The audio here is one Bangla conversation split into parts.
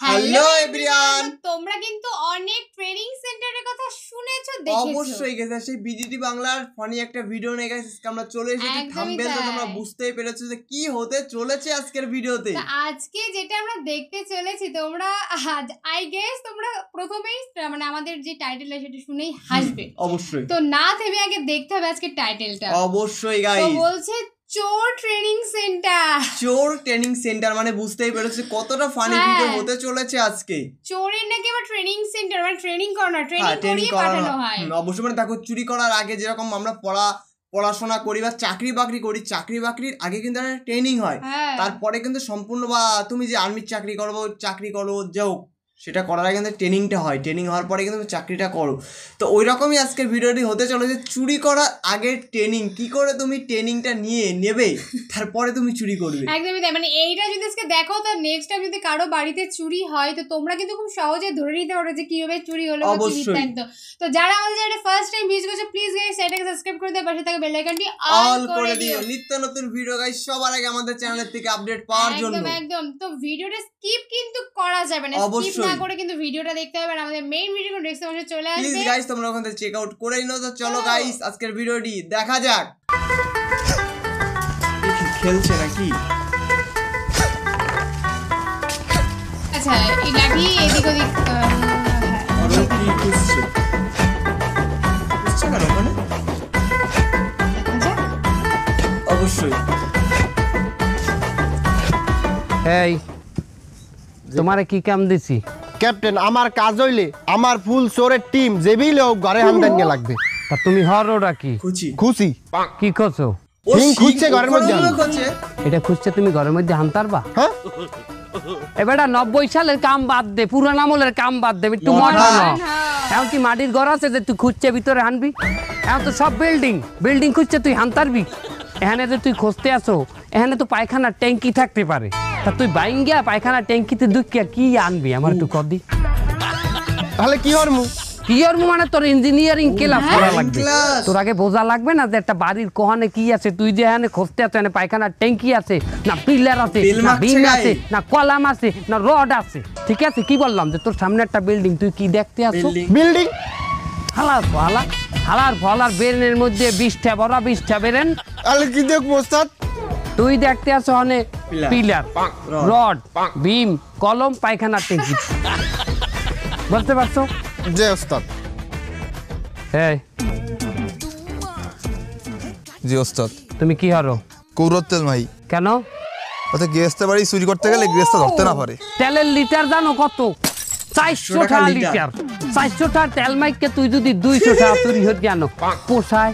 হ্যালো এভরিওয়ান, তোমরা কিন্তু অনেক ট্রেনিং সেন্টারের কথা শুনেছো দেখেছো। অবশ্যই গেছে সেই বিডিটি বাংলার ফানি একটা ভিডিও নিয়ে গাইস আমরা চলে এসেছি। থাম্বনেল তোমরা বুঝতেই পেরেছো যে কি হতে চলেছে আজকের ভিডিওতে। আজকে যেটা আমরা দেখতে চলেছি তোমরা আই গেস তোমরা প্রথমেই মানে আমাদের যে টাইটেলটা সেটা শুনেই হাসবে অবশ্যই। তো না থেমে আগে দেখতে হবে আজকে টাইটেলটা। অবশ্যই গাইস, তো বলছে চোর ট্রেনিং সেন্টার। চোর ট্রেনিং সেন্টার মানে বুঝতেই পেরেছো কতটা ফানি ভিডিও হতে চলেছে আজকে। চোরের নাকি আবার ট্রেনিং সেন্টার মানে ট্রেনিং করানো, ট্রেনিং করিয়ে পাঠানো হয়। অবশ্যই মানে দেখো চুরি করার আগে যেরকম আমরা পড়াশোনা করি বা চাকরি বাকরি করি, চাকরি বাকরির আগে কিন্তু একটা ট্রেনিং হয়, তারপরে কিন্তু সম্পূর্ণ বা তুমি যে আর্মির চাকরি করো যাও সেটা করার আগে কিন্তু ট্রেনিংটা হয়, ট্রেনিং হওয়ার পরে কিন্তু চাকরিটা করো। তো ওই রকমই আজকের ভিডিওটি হতে চলেছে চুরি করার আগের ট্রেনিং, কি করে তুমি ট্রেনিংটা নেবে তারপরে তুমি চুরি করবে। একদমই তাই, মানে এইটা যদি আজকে দেখো তো নেক্সট টাইম যদি কারো বাড়িতে চুরি হয় তো তোমরা কিন্তু খুব সহজে ধরে নিতে পারো যে কিভাবে চুরি হলো। অবশ্যই। তো যারা আমাদের চ্যানেলে ফার্স্ট টাইম ভিজিট করছো প্লিজ গাইস চ্যানেলটাকে সাবস্ক্রাইব করে দাও, পাশে থাকা বেল আইকনটি অল করে দিও নিত্য নতুন ভিডিও গাইস সবার আগে আমাদের চ্যানেলের থেকে আপডেট পাওয়ার জন্য। একদম তো ভিডিওটা স্কিপ কিন্তু করা যাবে না, স্কিপ না করে কিন্তু ভিডিওটা দেখতে হবে আর আমাদের মেইন ভিডিও ডেসক্রিপশনে চলে আসবে। প্লিজ গাইস তোমরা ওখান থেকে চেক আউট করেই নাও। তো চলো গাইস আজকের ভিডিওটি দেখা যাক। খেলছে নাকি? আচ্ছা এই লাঠি এদিক ওদিক আরে কি খুঁজছে কেন ওখানে? অবশ্যই। এই তোমারে কি কাম দিছি? ক্যাপ্টেন আমার কাজ হইলে আমার ফুল চোরের টিম যেবিলে ঘরে হামদাঙ্গে লাগবে। তা তুমি হরোটা কি খুশি কি করছো? খুঁজছে ঘরের মধ্যে, এটা খুঁজছে তুমি ঘরের মধ্যে হানতারবা? হ্যাঁ এবারটা 90 সালের কাম বাদ দে, পুরান আমলের কাম বাদ দে, একটু মডার্ন। এখন কি মাটির ঘর আছে যে তুই খুঁজছে ভিতরে হানবি? এখন তো সব বিল্ডিং খুঁজছে তুই হানতারবি? এখানে যে তুই খুঁজতে আসো এখানে তো পায়খানার ট্যাঙ্কি থাকতে পারে, তা তুই বাইঙ্গা পায়খানার ট্যাঙ্কিতে দুঃখিয়া কি আনবি আমার একটু কর দি। তাহলে কি হরমু? কি হরমু মানে তোর ইঞ্জিনিয়ারিং ক্লাস করা লাগবে। তোর আগে বোঝা লাগবে না যে একটা বাড়ির কোহানে কি আছে, তুই যে এখানে খুঁজতে আছো এখানে পায়খানার ট্যাঙ্কি আছে না, পিলার আছে না, বিম আছে না, কলাম আছে না, রড আছে। ঠিক আছে কি বললাম যে তোর সামনে একটা বিল্ডিং, তুই কি দেখতে আসো? বিল্ডিং হালার ফলার বেরেনের মধ্যে 20টা বড় 20টা বেরেন। তাহলে কি দেখবো ওস্তাদ? তুই দেখতে আসো অনেক পিলার, রড, বিম, কলম, পায়খানার ট্যাঙ্কি। বুঝতে পারছো? জি ওস্তাদ। এই জি ওস্তাদ। তুমি কি হারো? কৌরতেল ভাই। কেন? ওতে গেস্তে বাড়ি চুরি করতে গেলে গেস্তে ধরতে না পারে। তেলের লিটার জানো কত? 400 টাকা লিটার। 400 টাকা তেল মাইকে তুই যদি 200 টাকা চুরি হতে জানো পোষায়?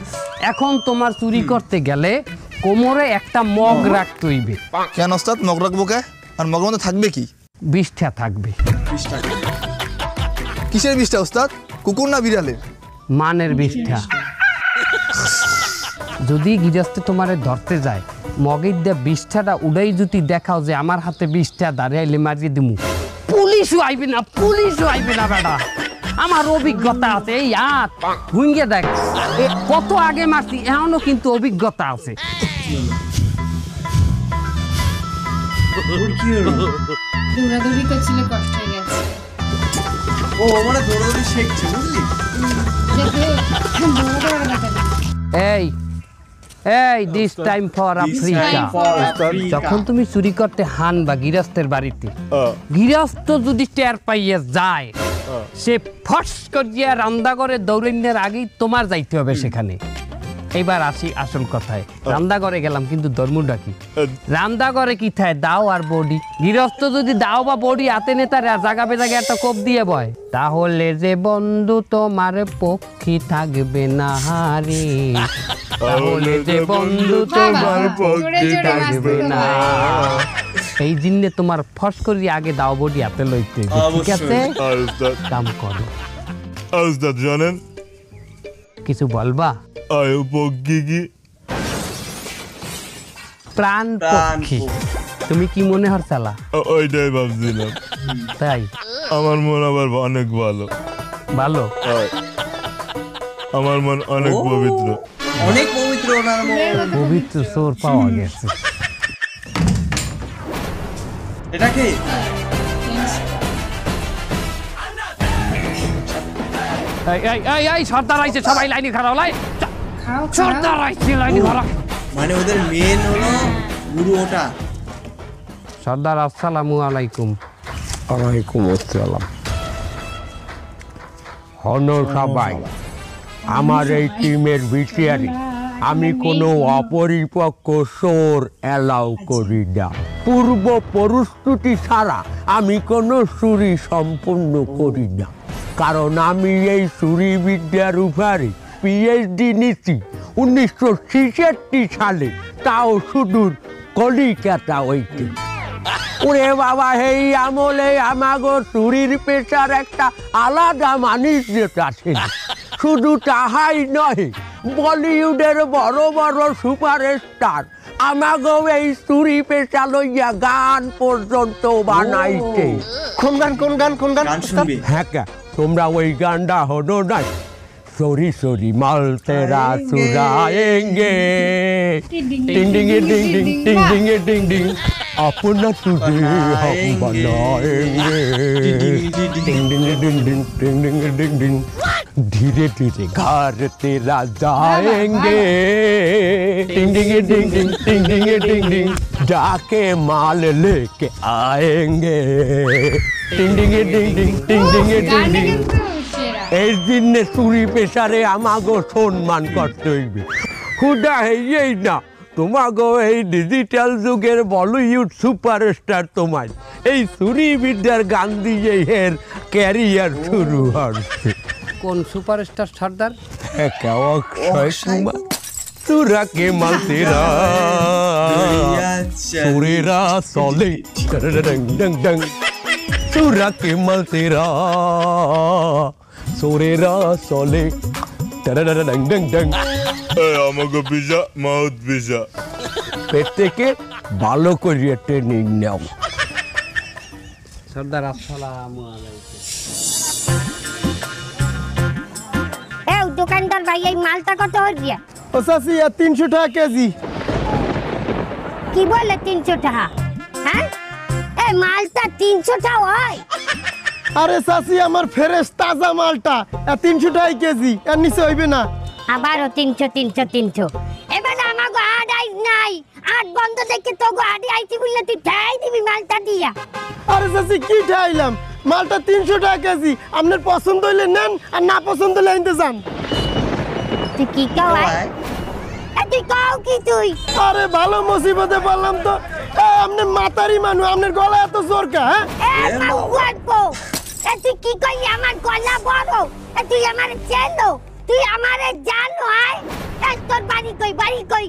এখন তোমার চুরি করতে গেলে কোমরে একটা মগ রাখতে হইবে। কেন ওস্তাদ মগ রাখবো কে? আর মগের মধ্যে থাকবে কি? 20টা থাকবে। কিসের 20টা ওস্তাদ? কুকুর না বিড়ালের? মানের 20টা। যদি গিরস্তে তোমারে ধরতে যায় মগের দিয়ে 20টাটা উড়াই যদি দেখাও যে আমার হাতে 20টা দাঁড়াইলে মারিয়ে দিমু, পুলিশও আইবে না বেটা। আমার অভিজ্ঞতা আছে, এই হাত ভুঙ্গে দেখ কত আগে মারছি, এখনো কিন্তু অভিজ্ঞতা আছে। দৌড়াদৌড়ি করছিল কষ্ট হয়ে গেছে। ও মানে দৌড়াদৌড়ি শিখছে বুঝলি? এই দিস টাইম ফর আফ্রিকা। যখন তুমি চুরি করতে হান বা গৃহস্থের বাড়িতে, গৃহস্থ যদি টের পাইয়ে যায় সে ফস করিয়া রান্না করে দৌড়ানোর আগেই তোমার যাইতে হবে সেখানে। এইবার আসি আসল কথায়। রান্না করে গেলাম কিন্তু ধর্মটা কি? রান্না করে কি থায় দাও আর বডি। গৃহস্থ যদি দাও বা বডি হাতে নেতা জাগা বেজাগে একটা কোপ দিয়ে বয়, তাহলে যে বন্ধু তোমার পক্ষে থাকবে না রে, তাহলে যে বন্ধু তোমার পক্ষে থাকবে না। এই জিন্নে তোমার ফস করি আগে দাও বডি হাতে লইতে, ঠিক আছে? কাম করো। ওস্তাদ জানেন কিছু বলবা? আয়ু পক্ষী কি? প্রাণ পক্ষী। তুমি কি মনে হরছালা? ওইটাই ভাবছিলাম। তাই আমার মন আবার অনেক ভালো। আমার মন অনেক পবিত্র। ওনার মন পবিত্র সোর পাওয়া গেছে। এটা কি? এই সর্দার আইছে, সবাই লাইনে খারাপ লাই, সর্দার আইছে লাইনে খারাপ। মানে ওদের মেন হলো গুরু ওটা। সর্দার আসসালামু আলাইকুম। ওয়ালাইকুম আসসালাম। হনো সবাই, আমার এই টিমের বিচারে আমি কোনো অপরিপক্ক সোর অ্যালাউ করি না। পূর্ব প্রস্তুতি ছাড়া আমি কোনো চুরি সম্পূর্ণ করি না, কারণ আমি এই চুরি বিদ্যার উপরে পিএইচডি নিচ্ছি 1966 সালে, তাও সুদূর কলিকাতা হইতে। ওরে বাবা, এই আমলে আমাগো চুরির পেশার একটা আলাদা মানিজ্যতা ছিল। শুধু তাহাই নয়, বলিউডের বড় বড় সুপারস্টার আমাগো এই চুরি পেশা লইয়া গান পর্যন্ত বানাইতে। কোন গান গান শুনবি? হ্যাঁ, তোমরা ওই গানটা হলো নাই? সরি সরি মাল তেরা চুরাएंगे, টিং টিং টিং টিং টিং টিং টিং টিং, अपना तुझे हम बनाएंगे, टिंग टिंग टिंग टिंग टिंग टिंग टिंग टिंग, धीरे धीरे घर तेरा जाएंगे, टिंग टिंग टिंग टिंग टिंग टिंग टिंग टिंग, जाके माल लेके आएंगे, टिंग टिंग टिंग टिंग टिंग टिंग टिंग टिंग। এই দিনে চুরি পেশারে আমাগো সম্মান করতে হইবে। খুদা হইয়েই না, তোমাগো এই ডিজিটাল যুগের বলিউড সুপারস্টার তোমার এই চুরি বিদ্যার গান দিয়ে এর ক্যারিয়ার শুরু হচ্ছে। কোন সুপারস্টার সর্দার? অক্ষয় কুমার। তুরা কে মাল তেরা চোরেরা চলে, ডং ডং ডং, তুরা কে মাল তেরা চোরেরা চলে, ডং ডং ডং। আমাকে পিজা মাউথ পিজা। পেট থেকে ভালো করিয়ে ট্রেনিং নাও। সর্দার আসসালামু আলাইকুম। এই দোকানদার ভাই, এই মালটা কত হচ্ছে? ও চাচি 300 টাকা কেজি। কি বলে 300 টাকা? হ্যাঁ, এই মালটা 300 টাকা হয়? আরে চাচি, আমার ফ্রেশ তাজা মালটা 300 টাকা কেজি, এর নিচে হইবে না। আবারও 300। এবার আমাগো আট আইস নাই, আট বন্ধ দেখে তো গাড়ি আইছি বললে তুই ঠাই দিবি মালটা দিয়া। আরে চাচি, কি ঠাইলাম, মালটা 300 টাকা কেজি। আপনার পছন্দ হইলে নেন, আর না পছন্দ হইলে আনতে যান। তুই কি কয়? তুই কও কি তুই? আরে ভালো মুসিবতে পড়লাম তো। আপনি মাতারি মানুষ, আপনার গলা এত জোর কা? তুই কি কই? আমার গলা বড়? তুই আমার চেনো? তুই আমারে জানো? তোর বাড়ি কই? বাড়ি কই?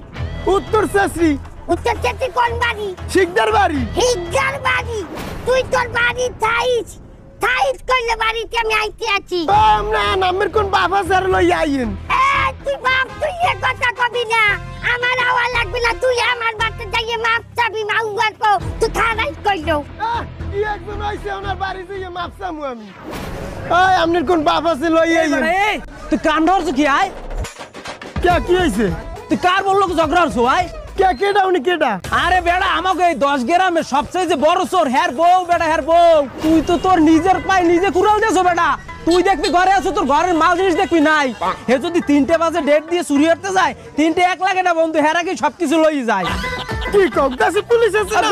উত্তর চাচি। উত্তর চাচি কোন বাড়ি? শিকদার বাড়ি। শিকদার বাড়ি? তুই তোর বাড়ি থাইস কইলে বাড়িতে আমি আইতে আছি। আমরা নামের কোন বাবা স্যার লই আইয়েন। তুই বাপ, তুই এ কথা কবি না, আমার আওয়া লাগবে না। তুই আমার বাড়িতে যাইয়ে মাপ চাবি, মাউ গল্প তুই খারাই কইলো। কি একজন আইছে ওনার বাড়ি যাইয়ে মাপ চামু আমি। আপনার কোন বাবা আছে লই আইয়েন। তুই কান ধরছ কি? আয় কি হইছে? তুই কার বললো ঝগড়া হচ্ছ? আয় কেডা উনি কেডা? আরে বেড়া, আমাকে এই 10 গ্রামের সবচেয়ে যে বড় চোর হ্যার বউ। বেড়া হ্যার বউ, তুই তো তোর নিজের পায়ে নিজে কুড়াল দিয়েছো। বেটা তুই দেখবি ঘরে আছো, তোর ঘরের মাল জিনিস দেখবি নাই। হে যদি 3টে বাজে ডেট দিয়ে চুরি করতে যায়, 3টে 1 লাগে না বন্ধু, হেরা কি সবকিছু লই যায়। কি কও? কাছে পুলিশ আছে না?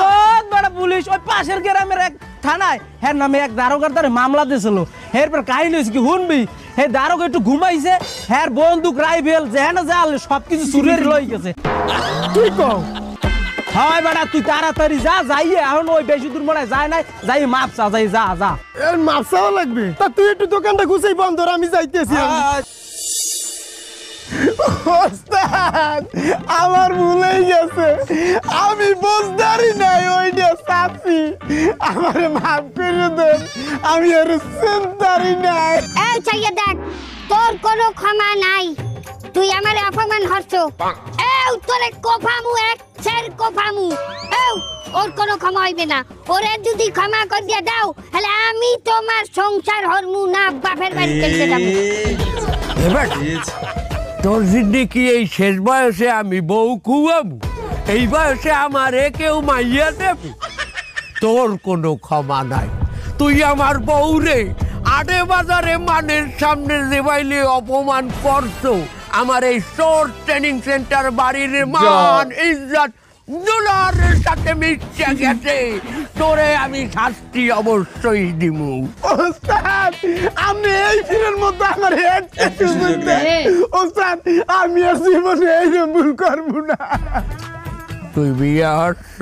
বড় পুলিশ ওই পাশের গ্রামের এক থানায় হের নামে এক দারোগার দ্বারা মামলা দিয়েছিল। এরপর কাহিনী হয়েছে কি শুনবি? হে দারোগা একটু ঘুমাইছে, হ্যার বন্দুক রাইফেল যেন জাল সবকিছু চুরির লই গেছে। কি কও? হয় বেটা, তুই তাড়াতাড়ি যা, যাইয়ে এখন ওই বেশি দূর মনে যায় নাই, যাই মাপ চা, যাই যা যা। এর মাপ চাওয়া লাগবে? তা তুই একটু দোকানটা গুছাই বন্ধ, আমি যাইতেছি। ওস্তাদ, আমার ভুলেই গেছে, আমি বুঝদারি নাই ওইটা চাচি, আমারে মাফ করে দেন, আমি আর চিন্তারি নাই। এই চাইয়া দেখ, তোর কোনো ক্ষমা নাই। তুই আমারে অপমান হচ্ছ। তোরে কোফামু, এক ছের কোফামু। ওর কোনো ক্ষমা হইবে না। ওরে যদি ক্ষমা করে দিয়ে দাও, তাহলে আমি তোমার সংসার হরমু না, বাপের বাড়ি চলে যাবো। এবার তোর জিন্দেগি এই শেষ বয়সে আমি বউ খুয়াবো? এই বয়সে আমার কেউ মাইয়া দেবে? তোর কোনো ক্ষমা নাই। তুই আমার বউ রে হাটে বাজারে মাঠের সামনে যে বাইলে অপমান করছো, আমার এই শোর ট্রেনিং সেন্টার বাড়ির মান ইজ্জত দুলারের সাথে মিশে গেছে। তোরে আমি শাস্তি অবশ্যই দিমু। ওস্তাদ আমি এই ফিরের মধ্যে আমার হেড ওস্তাদ আমি আর জীবনে এই ভুল করবো না। তুই বিয়ে হচ্ছ?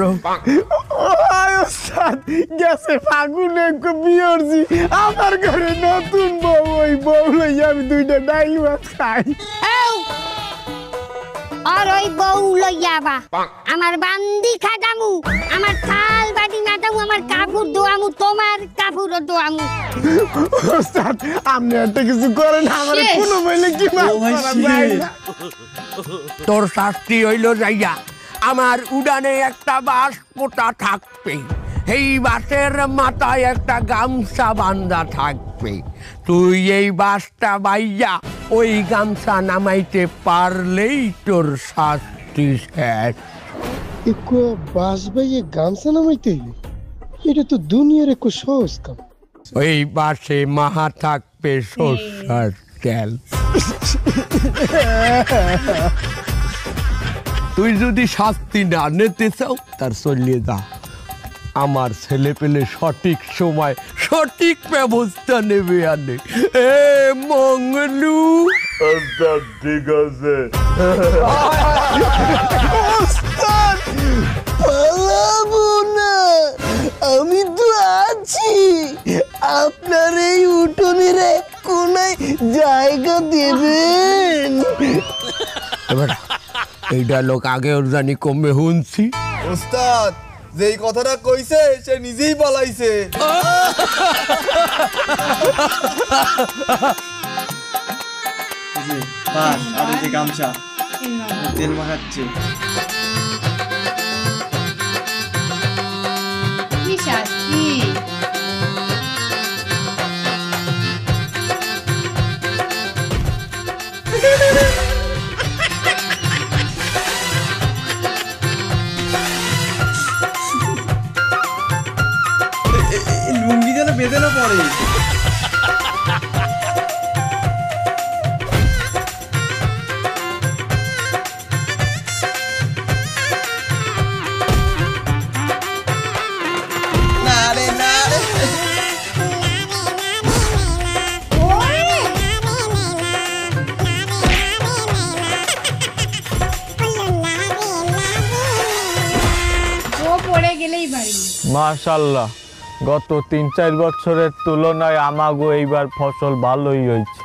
ওস্তাদ গেছে ফাগুনে বিয়ে হচ্ছি, আমার ঘরে নতুন বউ, ওই বউ লইয়া আমি 2টা ডাইল ভাত খাই। আর ওই বউ লইয়া বা আমার বান্দি খাটামু, আমার থাল বাটি মাটামু, আমার কাপড় ধোয়ামু, তোমার কাপড়ও ধোয়ামু। ওস্তাদ আপনি একটা কিছু করেন, আমার কোনো মহিলা কি তোর শাস্তি হইল যাইয়া আমার উড়ানে একটা বাঁশ পোতা থাকবে, এই বাঁশের মাথায় একটা গামছা বান্ধা থাকবে। তুই এই বাঁশটা বাইয়া ওই গামছা নামাইতে পারলেই তোর শাস্তি শেষ। বাস ভাইয়ে গামছা নামাইতে, এটা তো দুনিয়ার এক সহজ কাম। ওই বাঁশে মাহা থাকবে সরষার তেল। তুই যদি শাস্তি না নিতে চাও তার চলিয়ে যা, আমার ছেলে পেলে সঠিক সময় সঠিক ব্যবস্থা নেবে। আনে এ মঙ্গলু, আচ্ছা ঠিক আছে। আমি তো আছি, আপনার এই উঠোনের এক কোনায় জায়গা দেবেন। এইটা লোক আগে ওর জানি কমবে শুনছি। ওস্তাদ যেই কথাটা কইছে সে নিজেই পালাইছে। আর এই যে গামছা তেল মাখাচ্ছে। কি শাস্তি! লুঙ্গি যেন বেঁধে না পড়ে। মাশাআল্লাহ, গত 3-4 বছরের তুলনায় আমাগো এইবার ফসল ভালোই হয়েছে।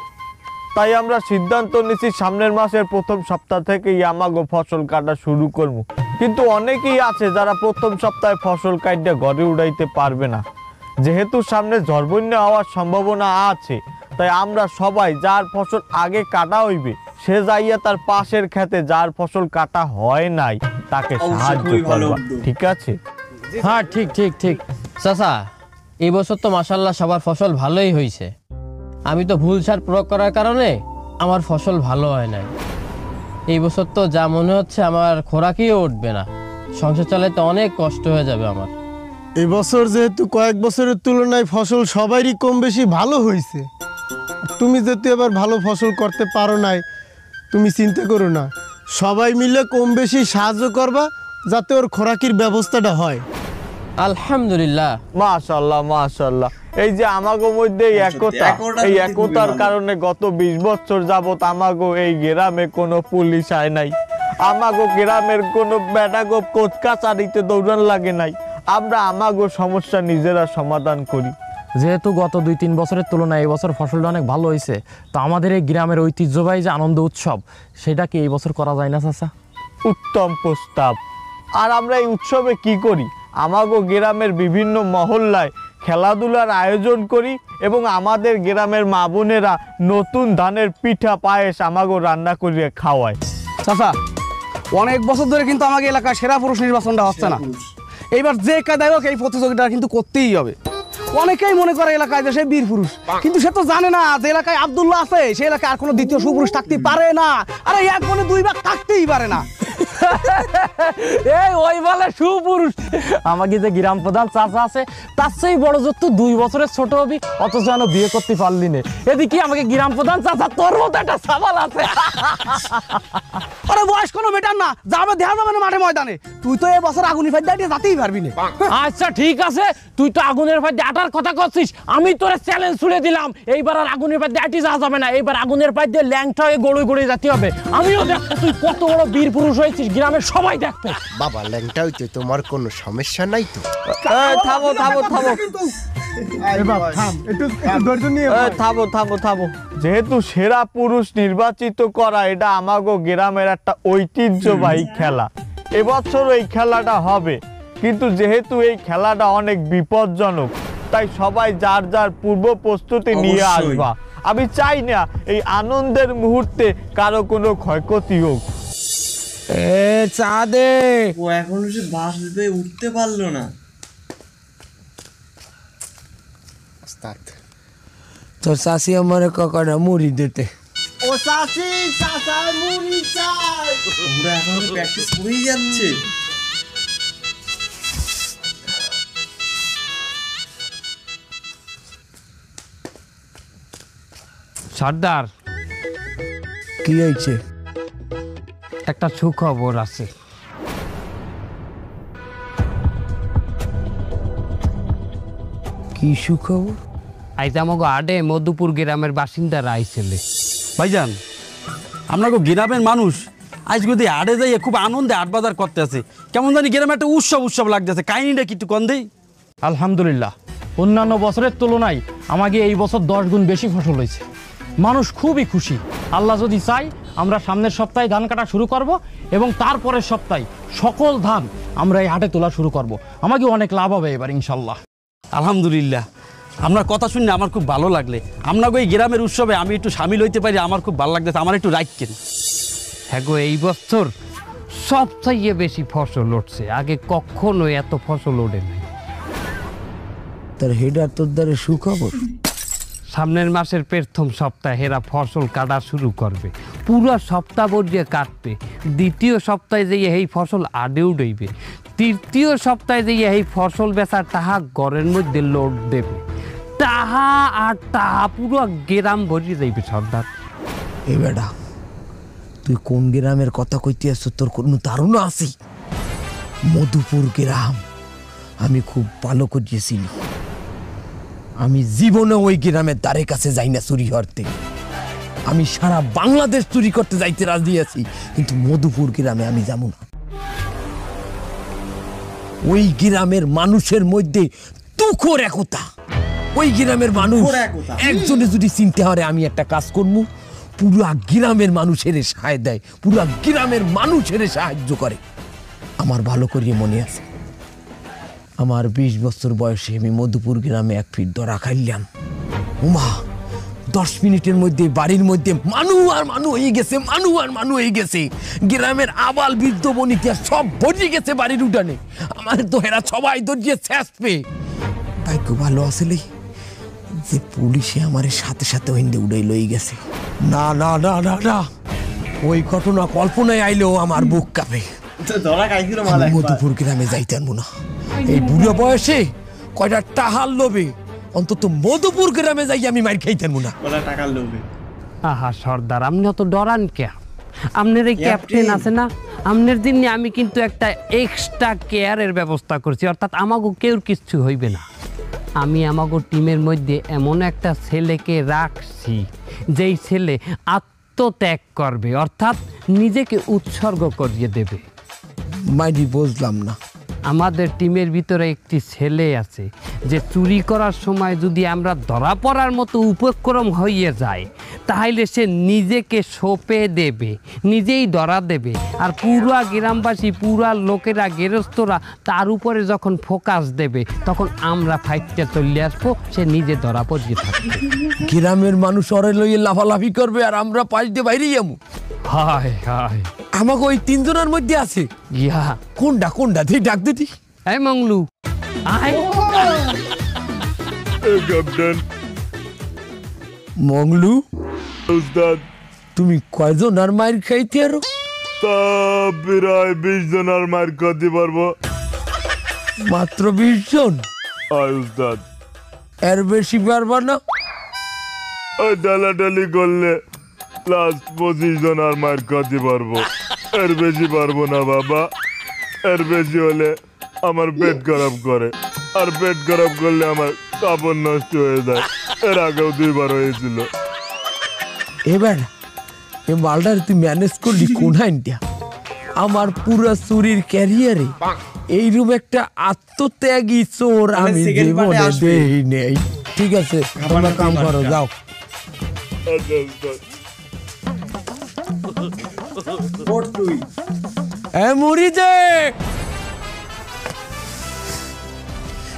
তাই আমরা সিদ্ধান্ত নিয়েছি সামনের মাসের প্রথম সপ্তাহ থেকেই আমাগো ফসল কাটা শুরু করব। কিন্তু অনেকেই আছে যারা প্রথম সপ্তাহে ফসল কাটতে ঘরে উড়াইতে পারবে না। যেহেতু সামনে ঝড় বন্যা হওয়ার সম্ভাবনা আছে, তাই আমরা সবাই যার ফসল আগে কাটা হইবে সে যাইয়া তার পাশের খেতে যার ফসল কাটা হয় নাই তাকে সাহায্য করব। ঠিক আছে? হ্যাঁ ঠিক ঠিক ঠিক। চাচা এই বছর তো মাশাআল্লাহ সবার ফসল ভালোই হয়েছে। আমি তো ভুল সার প্রয়োগ করার কারণে আমার ফসল ভালো হয় নাই। এই বছর তো যা মনে হচ্ছে আমার খোরাকিও উঠবে না, সংসার চালাতে অনেক কষ্ট হয়ে যাবে আমার। এই বছর যেহেতু কয়েক বছরের তুলনায় ফসল সবারই কম বেশি ভালো হয়েছে, তুমি যেহেতু এবার ভালো ফসল করতে পারো নাই, তুমি চিন্তা করো না, সবাই মিলে কম বেশি সাহায্য করবা যাতে ওর খোরাকির ব্যবস্থাটা হয়। আলহামদুলিল্লাহ। মাশাআল্লাহ মাশাআল্লাহ। এই যে আমাগো মধ্যে একতা, এই একতার কারণে গত 20 বছর যাবত আমাগো এই গ্রামে কোনো পুলিশ আয় নাই, আমাগো গ্রামের কোনো বেটাগো কোর্ট কাছারিতে দৌড়ান লাগে নাই। আমরা আমাগো সমস্যা নিজেরা সমাধান করি। যেহেতু গত 2-3 বছরের তুলনায় এই বছর ফসলটা অনেক ভালো হয়েছে, তো আমাদের এই গ্রামের ঐতিহ্যবাহী যে আনন্দ উৎসব সেটা কি এই বছর করা যায় না চাচা? উত্তম প্রস্তাব। আর আমরা এই উৎসবে কি করি, আমাগো গ্রামের বিভিন্ন মহল্লায় খেলাধুলার আয়োজন করি এবং আমাদের গ্রামের মা বোনেরা নতুন ধানের পিঠা পায়েস আমাগো রান্না করিয়ে খাওয়ায়। চাচা অনেক বছর ধরে কিন্তু আমাকে এলাকায় সেরা পুরুষ নির্বাচনটা হচ্ছে না। এইবার যে কায়দায় হোক এই প্রতিযোগিতা কিন্তু করতেই হবে। অনেকেই মনে করে এলাকায় যে সে বীর পুরুষ, কিন্তু সে তো জানে না যে এলাকায় আব্দুল্লাহ আছে, সে এলাকায় আর কোনো দ্বিতীয় সুপুরুষ থাকতে পারে না। আরে এক মনে 2 ভাগ থাকতেই পারে না। এই ওই বলে সুপুরুষ। আমাকে যে গ্রাম প্রধান চাচা আছে তার চেয়ে বড় যত 2 বছরের ছোট হবি, অথচ যেন বিয়ে করতে পারলি না। এদিকে আমাকে গ্রাম প্রধান চাচা তোর মতো একটা সাবাল আছে। আরে বয়স কোনো মেটার না, যাবে দেখা যাবে না মাঠে ময়দানে। তুই তো এই বছর আগুনি ফাইট দিয়ে যাতেই পারবি না। আচ্ছা ঠিক আছে, তুই তো আগুনের ফাইট দিয়ে আটার কথা করছিস, আমি তোরে চ্যালেঞ্জ ছুড়ে দিলাম। এইবার আর আগুনের ফাইট দিয়ে আটি যাওয়া যাবে না, এইবার আগুনের ফাইট দিয়ে ল্যাংটা হয়ে গড়ে গড়ে যেতে হবে। আমিও দেখতে তুই কত বড় বীর পুরুষ হয়েছিস, গ্রামের সবাই দেখবে। বাবা ল্যাংটা হইতে তোমার কোনো সমস্যা নাই তো? থামো থামো থামো থামো থামো থামো। যেহেতু সেরা পুরুষ নির্বাচিত করা এটা আমাগো গ্রামের একটা ঐতিহ্যবাহী খেলা, এবছর এই খেলাটা হবে, কিন্তু যেহেতু এই খেলাটা অনেক বিপজ্জনক তাই সবাই যার যার পূর্ব প্রস্তুতি নিয়ে আসবা। আমি চাই না এই আনন্দের মুহূর্তে কারো কোনো ক্ষয়ক্ষতি হোক। চা দে। ও এখনো সে বাসবে উঠতে পারলো না। তোর শাশি আমার কাকাটা মুড়ি দিতে। ও শাশি চাচা মুড়ি চাই। ওরা এখন প্র্যাকটিস করেই যাচ্ছে। সর্দার, কি হয়েছে? একটা সুখবর আছে। কি সুখবর? আজ আমাকে আডে মধুপুর গ্রামের বাসিন্দারা আইছিলে। ভাইজান, আপনাকে গ্রামের মানুষ আজ যদি আড়ে যাইয়ে খুব আনন্দে আট বাজার করতে আছে, কেমন জানি গ্রামে একটা উৎসব উৎসব লাগতেছে। কাহিনীটা কি একটু কন দেই? আলহামদুলিল্লাহ, অন্যান্য বছরের তুলনায় আমাকে এই বছর 10 গুণ বেশি ফসল হয়েছে। মানুষ খুবই খুশি। আল্লাহ যদি চাই আমরা সামনের সপ্তাহে ধান কাটা শুরু করব এবং তারপরের সপ্তাহে সকল ধান আমরা এই হাটে তোলা শুরু করব। আমাকে অনেক লাভ হবে এবার ইনশাল্লাহ। আলহামদুলিল্লাহ, আপনার কথা শুনে আমার খুব ভালো লাগলে। আপনাকে এই গ্রামের উৎসবে আমি একটু সামিল হইতে পারি, আমার খুব ভালো লাগতেছে। আমার একটু রাখছেন। হ্যাঁ গো, এই বছর সবচেয়ে বেশি ফসল উঠছে, আগে কখনো এত ফসল ওঠে নাই। তার হেডার তোর দ্বারে সুখবর। সামনের মাসের প্রথম সপ্তাহে এরা ফসল কাটা শুরু করবে, পুরো সপ্তাহ বর্জিয়ে কাটবে। দ্বিতীয় সপ্তাহে যেয়ে এই ফসল আডে উঠবে, তৃতীয় সপ্তাহে যেয়ে এই ফসল বেচার টাহা ঘরের মধ্যে লোড দেবে। টাহা আর টাহা পুরো গ্রাম ভরিয়ে যাইবে সর্দার। এ বেটা, তুই কোন গ্রামের কথা কইতে আসছো? তোর কোনো ধারণা আছে? মধুপুর গ্রাম আমি খুব ভালো করিয়েছিলি। আমি জীবনে ওই গ্রামের দ্বারে কাছে যাই না চুরি করতে। আমি সারা বাংলাদেশ চুরি করতে যাইতে রাজি আছি, কিন্তু মধুপুর গ্রামে আমি যাব না। ওই গ্রামের মানুষের মধ্যে দুঃখর একতা। ওই গ্রামের মানুষ একজনে যদি চিনতে হয় আমি একটা কাজ করবো, পুরা গ্রামের মানুষের সাহায্য দেয়, পুরা গ্রামের মানুষের সাহায্য করে। আমার ভালো করিয়ে মনে আছে, আমার 20 বছর বয়সে আমি মধুপুর গ্রামে 1 ফিট ধরা খাইলাম। উমা 10 মিনিটের মধ্যে বাড়ির মধ্যে মানু আর মানু হয়ে গেছে, মানু আর মানু হয়ে গেছে। গ্রামের আবাল বৃদ্ধ বনিতা সব ভরিয়ে গেছে বাড়ির উঠানে। আমার তো হেরা সবাই দরিয়ে শেষ পেয়ে। ভাগ্য ভালো আসলে যে পুলিশে আমার সাথে সাথে ওইন্দে উড়াই লই গেছে। না না না না না, ওই ঘটনা কল্পনায় আইলেও আমার বুক কাঁপে। মধুপুর গ্রামে যাইতেন না এই বুড়ো বয়সে। কয়টা টাহার লোভে অন্তত মধুপুর গ্রামে যাই আমি মার খাইতেন না। টাকার লোভে। আহা সর্দার, আপনি অত ডরান কে? আপনার এই ক্যাপ্টেন আছে না, আপনার জন্য আমি কিন্তু একটা এক্সট্রা কেয়ারের ব্যবস্থা করছি, অর্থাৎ আমাকে কেউ কিচ্ছু হইবে না। আমি আমাকে টিমের মধ্যে এমন একটা ছেলেকে রাখছি যেই ছেলে আত্মত্যাগ করবে, অর্থাৎ নিজেকে উৎসর্গ করিয়ে দেবে। মাইরি বুঝলাম না। আমাদের টিমের ভিতরে একটি ছেলে আছে যে চুরি করার সময় যদি আমরা ধরা পড়ার মতো উপক্রম হয়ে যায় তাহলে সে নিজেকে সঁপে দেবে, নিজেই ধরা দেবে। আর পুরা গ্রামবাসী, পুরা লোকেরা, গেরস্তরা তার উপরে যখন ফোকাস দেবে তখন আমরা ফাইটটা চলে আসবো, সে নিজে ধরা পড়িয়ে থাকবে। গ্রামের মানুষ অরে লইয়ে লাফালাফি করবে আর আমরা পাশ দিয়ে বাইরে যাবো। হায় হায়, আমাকে ওই 3 জনের মধ্যে আছে। ইয়া কোনটা কোনটা তুই ডাক দিতি? এই মংলু আয়। ক্যাপ্টেন মংলু, উস্তাদ তুমি কয়জন আর মাইর খাইতে আরো? তা প্রায় 20 জনের মার খাতে পারবো। মাত্র 20 জন? উস্তাদ এর বেশি পারবা না? ওই ডালাডালি করলে লাস্ট 25 জনের মার খাতে পারবো, এর বেশি পারবো না বাবা। এর বেশি হলে আমার পেট খারাপ করে, আর পেট খারাপ করলে আমার কাপড় নষ্ট হয়ে যায়। এর আগেও 2 বার হয়েছিল। এবার এ মালটার তুই ম্যানেজ করলি কোন আইনটা? আমার পুরো চুরির ক্যারিয়ারে এইরকম একটা আত্মত্যাগী চোর আমি জীবনে দেই নেই। ঠিক আছে, তোমরা কাম করো, যাও।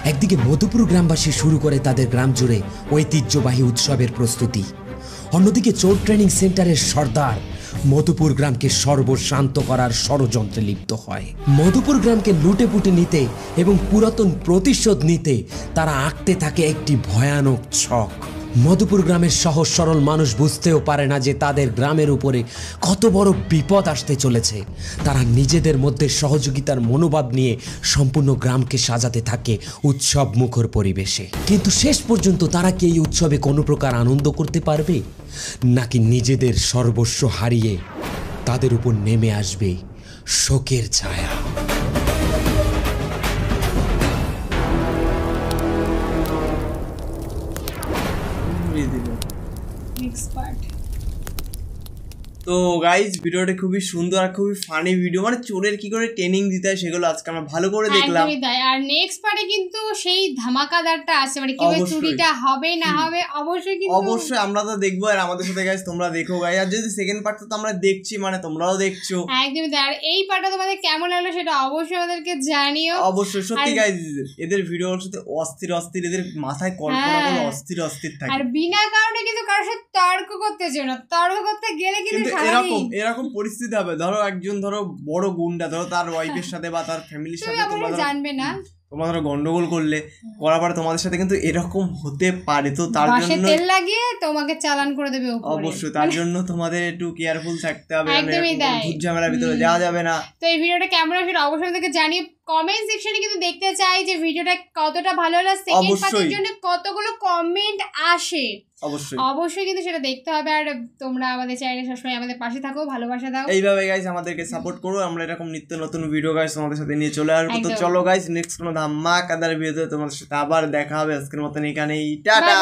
একদিকে মধুপুর গ্রামবাসী শুরু করে তাদের গ্রাম জুড়ে ঐতিহ্যবাহী উৎসবের প্রস্তুতি, অন্যদিকে চোর ট্রেনিং সেন্টারের সর্দার মধুপুর গ্রামকে সর্বশান্ত করার ষড়যন্ত্রে লিপ্ত হয়। মধুপুর গ্রামকে লুটে পুটে নিতে এবং পুরাতন প্রতিশোধ নিতে তারা আঁকতে থাকে একটি ভয়ানক ছক। মধুপুর গ্রামের সহজ সরল মানুষ বুঝতেও পারে না যে তাদের গ্রামের উপরে কত বড় বিপদ আসতে চলেছে। তারা নিজেদের মধ্যে সহযোগিতার মনোভাব নিয়ে সম্পূর্ণ গ্রামকে সাজাতে থাকে উৎসব মুখর পরিবেশে। কিন্তু শেষ পর্যন্ত তারা কি এই উৎসবে কোনো প্রকার আনন্দ করতে পারবে, নাকি নিজেদের সর্বস্ব হারিয়ে তাদের উপর নেমে আসবে শোকের ছায়া? তো গাইজ ভিডিওটা খুবই সুন্দর আর খুবই ফানি ভিডিও, মানে চোরের কি করে ট্রেনিং দিতে হয় সেগুলো আজকে আমরা ভালো করে দেখলাম। আর নেক্সট পার্টে কিন্তু সেই ধামাকাদারটা আছে, মানে কিভাবে চুরিটা হবে না হবে অবশ্যই আমরা তো দেখবো, আর আমাদের সাথে গাইজ তোমরা দেখো গাইজ। আর যদি সেকেন্ড পার্টটা তো আমরা দেখছি, মানে তোমরাও দেখছো। একদমই তাই। আর এই পার্টটা তোমাদের কেমন লাগলো সেটা অবশ্যই আমাদেরকে জানিও। অবশ্যই সত্যি গাইজ এদের ভিডিওর সাথে অস্থির এদের মাথায় কল্পনা করে অস্থির থাকে। আর বিনা কারণে কিন্তু কারোর সাথে তর্ক করতে চাই না, তর্ক করতে গেলে কিন্তু এরকম পরিস্থিতি হবে। ধরো একজন বড় গুন্ডা, ধরো তার ওয়াইফের সাথে বা তার ফ্যামিলির সাথে জানবে না, তোমরা ধরো গন্ডগোল করলে করার পরে তোমাদের সাথে কিন্তু এরকম হতে পারে। তো তার জন্য তেল লাগিয়ে তোমাকে চালান করে দেবে উপরে। অবশ্যই তার জন্য তোমাদের একটু কেয়ারফুল থাকতে হবে, ভূত ঝামেলার ভিতরে যাওয়া যাবে না। তো এই ভিডিওটা কেমন হলো সেটা অবশ্যই আমাদেরকে জানিয়ে কমেন্ট সেকশনে কিন্তু দেখতে চাই যে ভিডিওটা কতটা ভালো হলো, সেকেন্ড পার্টের জন্য কতগুলো কমেন্ট আসে। অবশ্যই কিন্তু সেটা দেখতে হবে। আর তোমরা আমাদের চ্যানেলে সবসময় আমাদের পাশে থাকো, ভালোবাসা দাও। এইভাবে গাইস আমাদেরকে সাপোর্ট করো, আমরা এরকম নিত্য নতুন ভিডিও গাইস তোমাদের সাথে নিয়ে চলে আসবো। তো চলো গাইস নেক্সট কোনো ধামাকাদার ভিডিওতে তোমাদের সাথে আবার দেখা হবে। আজকের মতন এখানেই টাটা।